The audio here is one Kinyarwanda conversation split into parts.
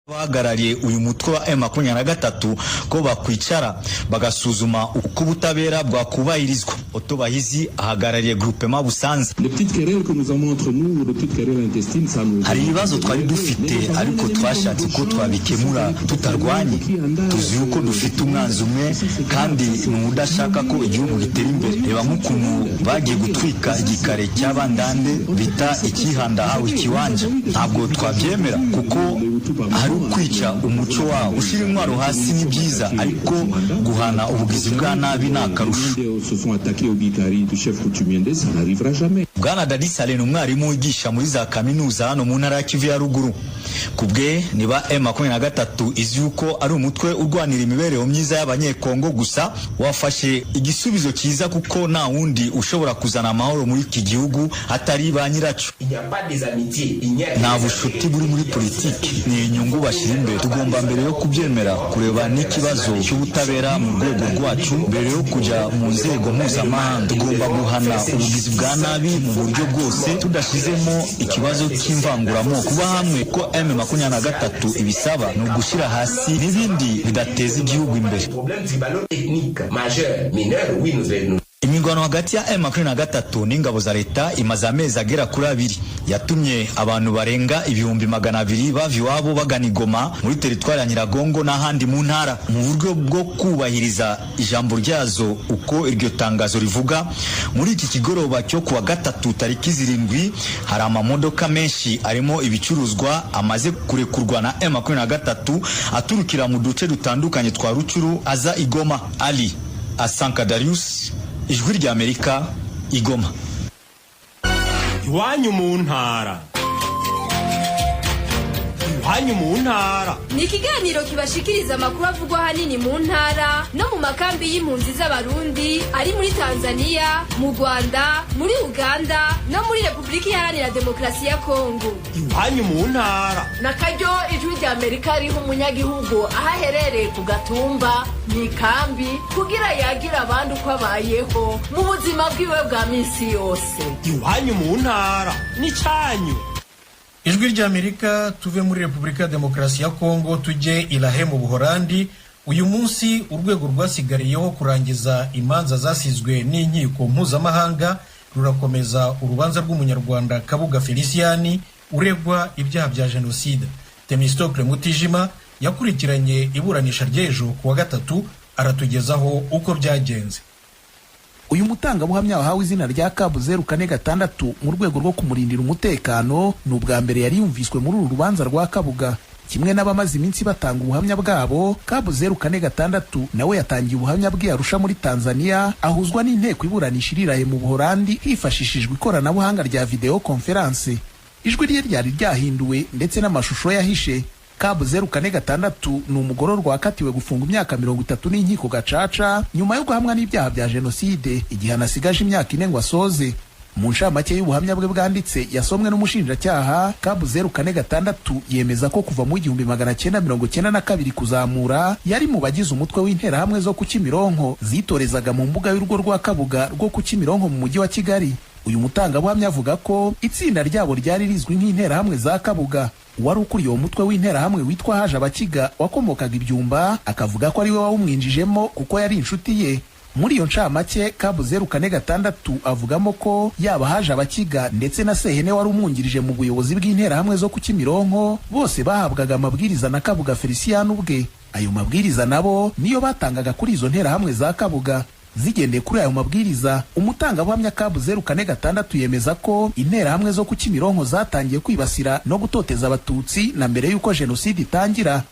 bahagarariye uyu mutwe wa M23 ko bakwicara bagasuzuma uko ubutabera bwakubahirizwa. Otto Bahizi ahagarariye groupement Busanza. Hari ibibazo twari dufite ariko twashatse ko twabikemura tutarwanye. Tuzi uko dufite umwanzi umwe kandi n'udashaka ko igihugu gitera imbere. Reba nk'ukuntu bagiye gutwika igikare cy'abandande bita ikihanda hawe ikiwanja. Ntabwo twabyemera kuko hari kwica umuco wawo. Ushira intwaro hasi ni byiza ariko guhana ubugizi bwa nabi nakarusho. Bwana Dadi Saleh umwarimu wigisha muri za kaminuza hano mu ntara ya Kivu ya ruguru. Kubwe niba M23 izi uko ari umutwe urwanira imibereho myiza y'abanyekongo gusa wafashe igisubizo cyiza kuko nta wundi ushobora kuzana amahoro muri iki gihugu atari ba nyiracu. Nta bushuti buri muri politiki, ni inyungu bashira imbere. Tugomba mbere yo kubyemera kureba n'ikibazo cy'ubutabera mu rwego rwacu mbere yo kujya mu nzego mpuzamahanga. Tugomba guhana ubugizi bwa nabi mu buryo bwose tudashizemo ikibazo cy'imvanguramo. Kuba hamwe ko M23 ibisaba no gushira hasi n'ibindi bidateza igihugu imbere. Imigwano hagati ya M23 n'ingabo za leta imaze amezi agera kuri 2 yatumye abantu barenga 200,000 bava iwabo bagana Goma muri teritwari ya Nyiragongo n'ahandi mu ntara. Mu buryo bwo kubahiriza ijambo ryazo uko iryo tangazo rivuga, muri iki kigoroba cyo kuwa gatatu tariki 7 hari amamodoka menshi arimo ibicuruzwa amaze kurekurwa na M23 aturukira mu duce dutandukanye twa Rucuru aza Igoma. Ali Asanka Darius, Ijwi rya Amerika, Igoma. Iwanyu mu ntara. Iwanyu mu ntara ni ikiganiro kibashikiriza amakuru avugwa hanini mu ntara no mu makambi y'impunzi z'abarundi ari muri Tanzania, mu Rwanda, muri Uganda no muri Republika Iharanira Demokarasi ya Kongo. Iwanyu mu ntara nakaryo Ijwi rya Amerika riho umunyagihugu ahaherereye ku gatumba ni kambi kugira yagira abandi uko abayeho mu buzima bwiwe bwa minsi yose. Iwanyu mu ntara ni cyanyu. Ijwi rya Amerika tuve muri Republika Demokarasi ya Kongo tujye Ilahe mu Buholandi. Uyu munsi urwego rwasigariyeho kurangiza imanza zasizwe n'inkiko mpuzamahanga rurakomeza urubanza rw'umunyarwanda Kabuga Feliciani uregwa ibyaha bya jenoside. Temistocle Mutijima yakurikiranye iburanisha ry'ejo kuwa gatatu aratugezaho uko byagenze. Uyu mutangabuhamya wahawe izina rya Kabu 046 mu rwego rwo kumurindira umutekano n'ubwa mbere yari yumviswe muri uru rubanza rwa Kabuga. Kimwe n'abamaze iminsi batanga ubuhamya bwabo, Kabu 046 nawe yatangiye ubuhamya bwe Arusha muri Tanzania ahuzwa n'inteko iburanisha Ilahe mu Buholandi hifashishijwe ikoranabuhanga rya video conference. Ijwi rye ryari ryahinduwe ndetse n'amashusho yahishe. Kabu 046 ni umugororwa wakatiwe gufunga imyaka 30 n'inkiko gacaca nyuma yo guhamwa n'ibyaha bya jenoside igihe anasigaje imyaka 4 ngo asoze. Mu nshamake y'ubuhamya bwe bwanditse yasomwe n'umushinjacyaha, Kabu 046 yemeza ko kuva mu 1992 kuzamura yari mu bagize umutwe w'interahamwe zo ku Kimironko zitorezaga mu mbuga y'urugo rwa Kabuga rwo ku Kimironko mu mujyi wa Kigali. Uyu mutangabuhamya avuga ko itsinda ryabo ryari rizwi nk'interahamwe za Kabuga. Wari ukuriye uwo mutwe w'interahamwe witwa Haje Abakiga wakomokaga Ibyumba akavuga ko ari we wawumwinjijemo kuko yari inshuti ye. Muri iyo ncamake Kabu 046 avugamo ko yaba Haje Abakiga ndetse na Sehene wari umwungirije mu buyobozi bw'interahamwe zo ku Kimironko bose bahabwaga amabwiriza na Kabuga Feliciani ubwe. Ayo mabwiriza nabo niyo batangaga kuri izo nterahamwe za Kabuga. Zigendeye kuri ayo mabwiriza, umutangabuhamya Kabu 046 yemeza ko interahamwe zo ku Kimironko zatangiye kwibasira no gutoteza abatutsi na mbere yuko jenoside itangira.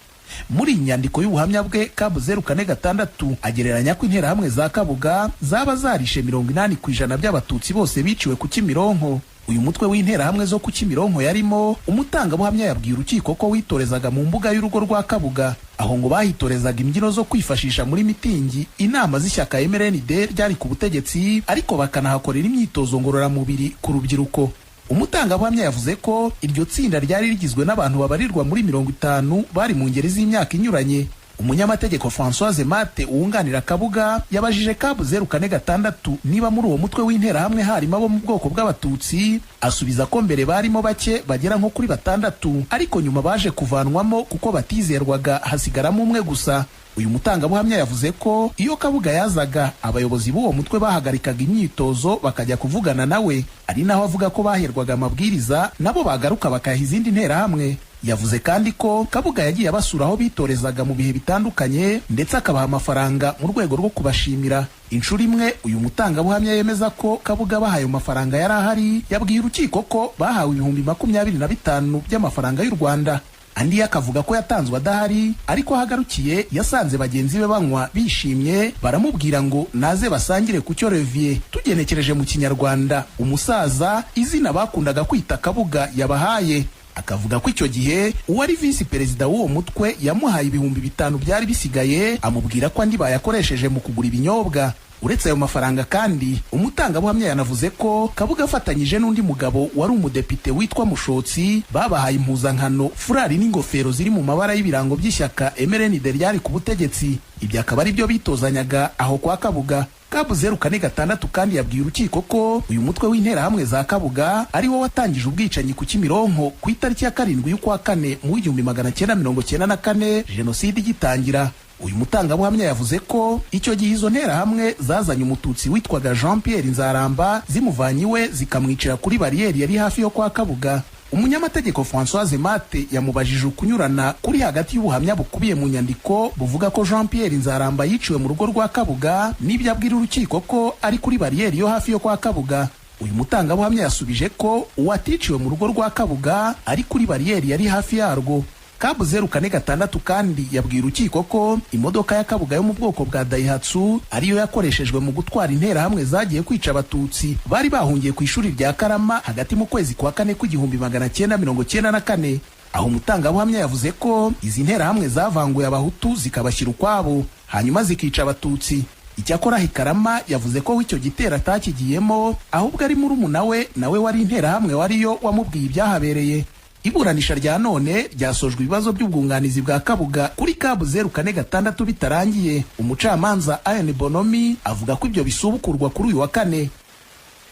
Muri inyandiko y'ubuhamya bwe, Kabu 046 agereranya ko interahamwe za Kabuga zaba zarishe 80% by'abatutsi bose biciwe ku Kimironko. Uyu mutwe w'interahamwe zo ku Kimironko yarimo umutangabuhamya yabwiye urukiko ko witorezaga mu mbuga y'urugo rwa Kabuga, aho ngo bahitorezaga imbyino zo kwifashisha muri mitingi, inama z'ishyaka MRND ryari ku butegetsi, ariko bakanahakorera imyitozo ngororamubiri ku rubyiruko. Umutangabuhamya yavuze ko iryo tsinda ryari rigizwe n'abantu babarirwa muri 50 bari mu ngeri z'imyaka inyuranye. umunyamategeko Françoise Mate uwunganira Kabuga yabajije Kabu 046 niba muri uwo mutwe w'interahamwe harimo abo mu bwoko bw'abatutsi, asubiza ko mbere barimo bake bagera nko kuri 6 ariko nyuma baje kuvanwamo kuko batizerwaga hasigaramo umwe gusa. Uyu mutangabuhamya yavuze ko iyo Kabuga yazaga abayobozi b'uwo mutwe bahagarikaga imyitozo bakajya kuvugana nawe, ari naho avuga ko baherwaga amabwiriza nabo bagaruka bakaha izindi nterahamwe. Yavuze kandi ko Kabuga yagiye abasura aho bitorezaga mu bihe bitandukanye ndetse akabaha amafaranga mu rwego rwo kubashimira. Inshuro imwe uyu mutangabuhamya yemeza ko Kabuga bahaye amafaranga yari ahari, yabwiye urukiko ko bahawe 25,000 by'amafaranga y'u Rwanda. Andi akavuga ko yatanzwe adahari, ariko hagarukiye yasanze bagenzi be banywa bishimye, baramubwira ngo naze basangire ku cyo Revier. Tugenekereje mu Kinyarwanda, umusaza izina bakundaga kwita Kabuga yabahaye. Akavuga ko icyo gihe uwari visi perezida w'uwo mutwe yamuhaye 5,000 byari bisigaye, amubwira ko andi bayakoresheje mu kugura ibinyobwa. Uretse ayo mafaranga kandi, umutangabuhamya yanavuze ko Kabuga afatanyije n'undi mugabo wari umudepite witwa Mushotsi babahaye impuzankano, furari n'ingofero ziri mu mabara y'ibirango by'ishyaka MRND ryari ku butegetsi. Ibyo akaba ari byo bitozanyaga aho kwa Kabuga. Kabu 046 kandi yabwiye urukiko ko uyu mutwe w'interahamwe za Kabuga ari wo watangije ubwicanyi ku Kimironko ku itariki ya 7 y'ukwa 4 mu 1994 jenoside igitangira. Uyu mutangabuhamya yavuze ko icyo gihe izo nterahamwe zazanye umututsi witwaga Jean Pierre Nzaramba zimuvanyiwe zikamwicira kuri bariyeri yari hafi yo kwa Kabuga. Umunyamategeko Françoise Mate yamubajije ukunyurana kuri hagati y'ubuhamya bukubiye mu nyandiko buvuga ko Jean Pierre Nzaramba yiciwe mu rugo rwa Kabuga n'ibyo abwira urukiko ko ari kuri bariyeri yo hafi yo kwa Kabuga. Uyu mutangabuhamya yasubije ko uwaticiwe mu rugo rwa Kabuga ari kuri bariyeri yari hafi yarwo. Kabu 046 kandi yabwira urukiko ko imodoka ya Kabuga yo mu bwoko bwa Daihatsu ariyo yakoreshejwe mu gutwara interahamwe zagiye kwica abatutsi bari bahungiye ku ishuri rya Karama hagati mu kwezi kwa 4 1994. Aho umutangabuhamya yavuze ko izi nterahamwe zavanguye abahutu zikabashyira ukwabo hanyuma zikica abatutsi. Icyakora Hikarama yavuze ko icyo gitera atakigiyemo, ahubwo ari murumuna we nawe wari interahamwe wariyo wamubwiye ibyahabereye. Iburanisha rya none ryasojwe ibibazo by'ubwunganizi bwa Kabuga kuri Kabu 046 bitarangiye. Umucamanza Ayane Bonomi avuga ko ibyo bisubukurwa kuri uyu wa 4.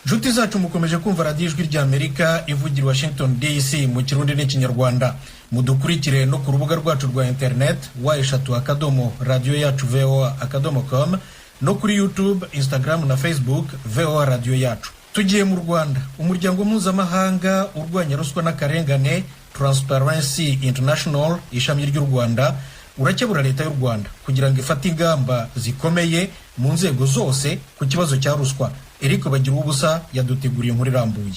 Juti zacu mukomeje kumva Radio Ijwi ry'Amerika ivugira Washington DC mu Kirundi n'Ikinyarwanda. Mudukurikire no ku rubuga rwacu rwa internet wa@radioyacu.voa.com no kuri YouTube, Instagram na Facebook VOA Radio Yacu. Tugiye mu Rwanda. Umuryango mpuzamahanga urwanya ruswa n'akarengane Transparency International ishami ry'u Rwanda urakebura leta y'u Rwanda kugira ngo ifate ingamba zikomeye mu nzego zose ku kibazo cya ruswa. Eric Bagira ubusa yaduteguriye inkuru irambuye.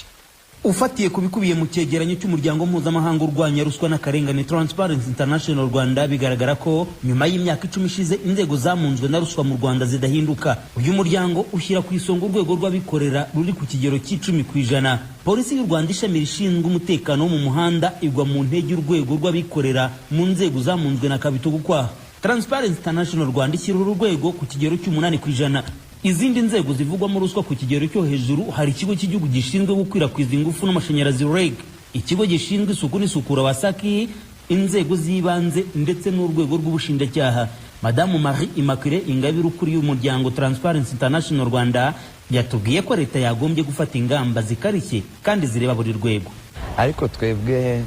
Ufatiye kubikubiye mu cyegeranyo cy'umuryango mpuzamahanga urwanya ruswa n'akarengane Transparency International Rwanda, bigaragara ko nyuma y'imyaka 10 ishize inzego zamunzwe na ruswa mu Rwanda zidahinduka. Uyu muryango ushyira ku isonga urwego rw'abikorera ruri ku kigero cy'10%. Polisi y'u Rwanda ishami rishinzwe umutekano wo mu muhanda igwa mu ntege urwego rw'abikorera mu nzego zamunzwe na kabitugu kwa. Transparency International Rwanda ishyira urwego ku kigero cy'8%. Izindi nzego zivugwamo ruswa ku kigero cyo hejuru hari ikigo cy'igihugu gishinzwe gukwirakwiza ingufu n'amashanyarazi REG, ikigo gishinzwe isuku n'isukura wasaki, inzego z'ibanze ndetse n'urwego rw'ubushinjacyaha. Madamu Marie Immaculée Ingabire ukuriye umuryango Transparency International Rwanda yatubwiye ko leta yagombye gufata ingamba zikarishye kandi zireba buri rwego. Ariko twebwe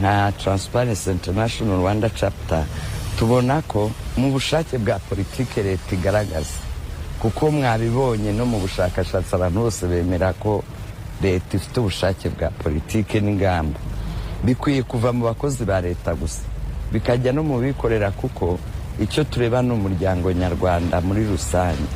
nka Transparency International Rwanda chapter tubona ko mu bushake bwa politike leta igaragaza, kuko mwabibonye no mu bushakashatsi abantu bose bemera ko leta ifite ubushake bwa politike n'ingamba bikwiye kuva mu bakozi ba leta gusa bikajya no mu bikorera, kuko icyo tureba n'umuryango nyarwanda muri rusange.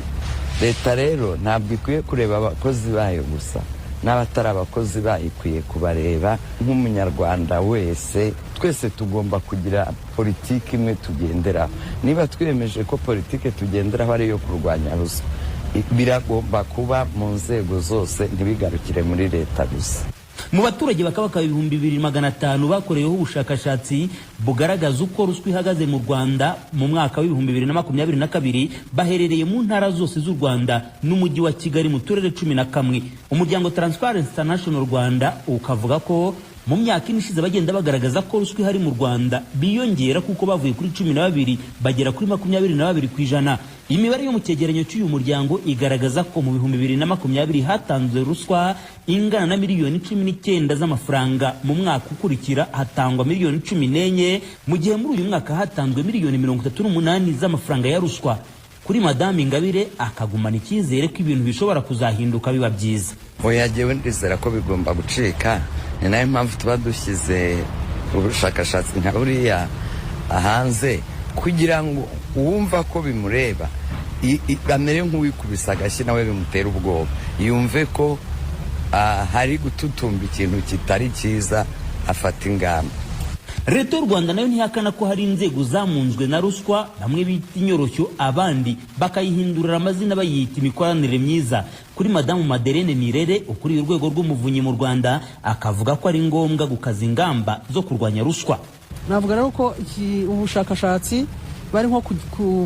Leta rero ntabwo ikwiye kureba abakozi bayo gusa, n'abatari abakozi bayo ikwiye kubareba nk'umunyarwanda wese. Twese tugomba kugira politiki imwe tugendera. Niba twiyemeje ko politiki tugenderaho ari yo kurwanya ruswa, biragomba kuba mu nzego zose, ntibigarukire muri leta gusa. Mu baturage bakabaka 2500 bakoreyeho ubushakashatsi bugaragaza uko ruswa ihagaze mu Rwanda mu mwaka wa 2022 baherereye mu ntara zose z'u Rwanda n'umujyi wa Kigali mu turere 11. Umuryango Transparency International Rwanda ukavuga ko mu myaka ine ishize bagenda bagaragaza ko ruswa ihari mu Rwanda biyongera kuko bavuye kuri 12 bagera kuri 22%. Imibare yo mu cyegeranyo cy'uyu muryango igaragaza ko mu 2020 hatanzwe ruswa ingana na miliyoni 19 z'amafaranga, mu mwaka ukurikira hatangwa miliyoni 14, mu gihe muri uyu mwaka hatanzwe miliyoni 38 z'amafaranga ya ruswa. Kuri Madame Ingabire akagumana icyizere ko ibintu bishobora kuzahinduka biba byiza. Oya, jewe ndizera ko bigomba gucika, ni nayo mpamvu tuba dushyize ubushakashatsi nka buriya hanze kugira ngo uwumva ko bimureba amere nk'uwikubisa agashyi nawe bimutera ubwoba, yumve ko hari gututumba ikintu kitari cyiza, afata ingamba. Leta y'u Rwanda nayo ntihakana ko hari inzego zamunzwe na ruswa, bamwe bita inyoroshyo, abandi bakayihindurira amazina bayita imikoranire myiza. Kuri Madamu Madeleine Nirere ukuriye urwego rw'umuvunyi mu Rwanda akavuga ko ari ngombwa gukaza ingamba zo kurwanya ruswa. Navuga rero ko ubushakashatsi bari nko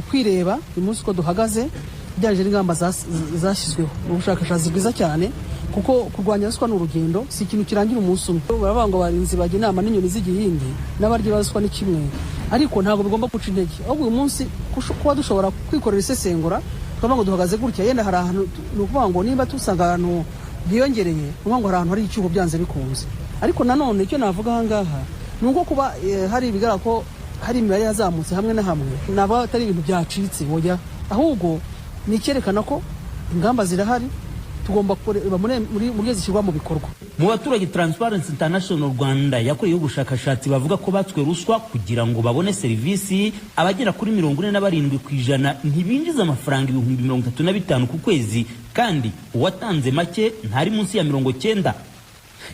kwireba uyu munsi ko duhagaze bijyanye n'ingamba zashyizweho. Ubushakashatsi bwiza cyane kuko kurwanya ruswa n'urugendo si ikintu kirangira umunsi umwe. Baravuga ngo barinzi bajya inama n'inyoni z'igihindi n'abarya bazwa ni kimwe, ariko ntabwo bigomba guca intege. Ahubwo uyu munsi kuba dushobora kwikorera isesengura tukavuga ngo duhagaze gutya, yenda hari ahantu ni ukuvuga ngo niba tusanga ahantu bwiyongereye ukuvuga ngo hari ahantu hari icyuho byanze bikunze. Ariko nanone icyo navuga aha ngaha ni uko kuba hari ibigaragara ko hari imibare yazamutse hamwe na hamwe, ntabwo atari ibintu byacitse oya, ahubwo ni icyerekana ko ingamba zirahari, tugomba kureba muri zishyirwa mu bikorwa. Mu baturage Transparency International Rwanda yakoreyeho ubushakashatsi bavuga ko batswe ruswa kugira ngo babone serivisi, abagera kuri 47% ntibinjiza amafaranga 35,000 ku kwezi, kandi uwatanze make ntari munsi ya 90.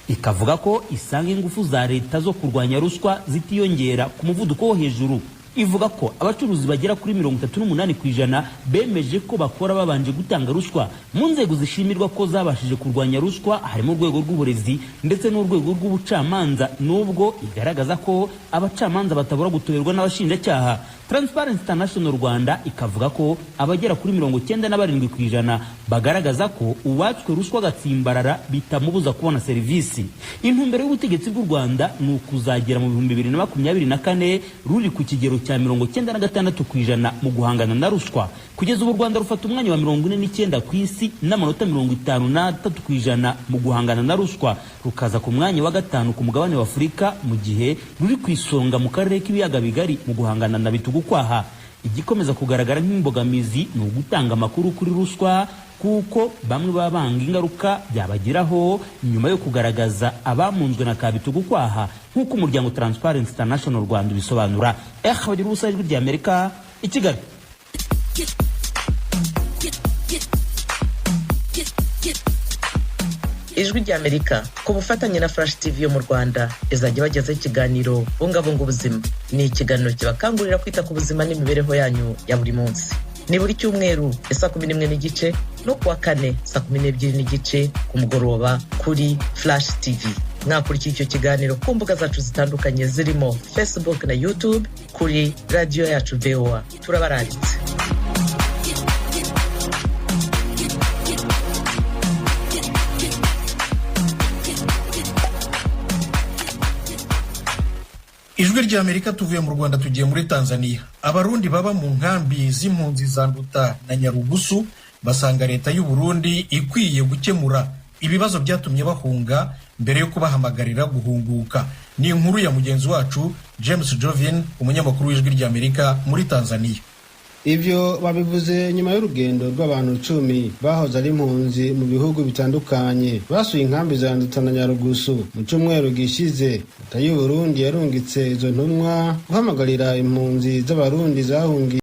Ikavuga ko isanga ingufu za leta zo kurwanya ruswa zitiyongera ku muvuduko wo hejuru. Ivuga ko abacuruzi bagera kuri 38% bemeje ko bakora babanje gutanga ruswa. Mu nzego zishimirwa ko zabashije kurwanya ruswa harimo urwego rw'uburezi ndetse n'urwego rw'ubucamanza, nubwo igaragaza ko abacamanza batabura gutoberwa n'abashinjacyaha. Transparency International Rwanda ikavuga ko abagera kuri 97% bagaragaza ko uwatswe ruswa gatsimbarara bitamubuza kubona serivisi. Intumbero y'ubutegetsi bw'u Rwanda ni ukuzagera mu 2024 ruri ku kigero cya 96% mu guhangana na ruswa. Kugeza ubu Rwanda rufata umwanya wa 49 ku isi n'amanota 53% mu guhangana na ruswa, rukaza ku mwanya wa 5 ku mugabane wa Afurika, mu gihe ruri ku isonga mu karere k'ibiyaga bigari mu guhangana na bitugukwaha. Igikomeza kugaragara nk'imbogamizi ni ugutanga amakuru kuri ruswa, kuko bamwe babanga ingaruka byabagiraho nyuma yo kugaragaza abamunzwe na kabitugukwaha, nk'uko umuryango Transparency International Rwanda bisobanura. Bagira ubusa ijwi rya Amerika i Kigali. Ijwi rya Amerika ku bufatanye na Flash TV yo mu Rwanda izajya bagezaho ikiganiro bungabunga ubuzima. Ni ikiganiro kibakangurira kwita ku buzima n'imibereho yanyu ya buri munsi. Ni buri cyumweru saa 11:30 no kuwa kane saa 12:30 ku mugoroba kuri Flash TV. Mwakurikira icyo kiganiro ku mbuga zacu zitandukanye zirimo Facebook na YouTube kuri radio yacu VOA. Turabaranditse. Ijwi rya Amerika tuvuye mu Rwanda tugiye muri Tanzania. Abarundi baba mu nkambi z'impunzi za Nduta na Nyarugusu basanga leta y'u Burundi ikwiye gukemura ibibazo byatumye bahunga mbere yo kubahamagarira guhunguka. Ni inkuru ya mugenzi wacu James Jovin, umunyamakuru w'Ijwi rya Amerika muri Tanzania. Ivyo babivuze nyuma y'urugendo rw'abantu 10 bahoze ari impunzi mu bihugu bitandukanye basuye inkambi za Nduta na Nyarugusu mu cyumweru gishize. Leta y'u Burundi yarungitse izo ntumwa guhamagarira impunzi z'abarundi zahungiye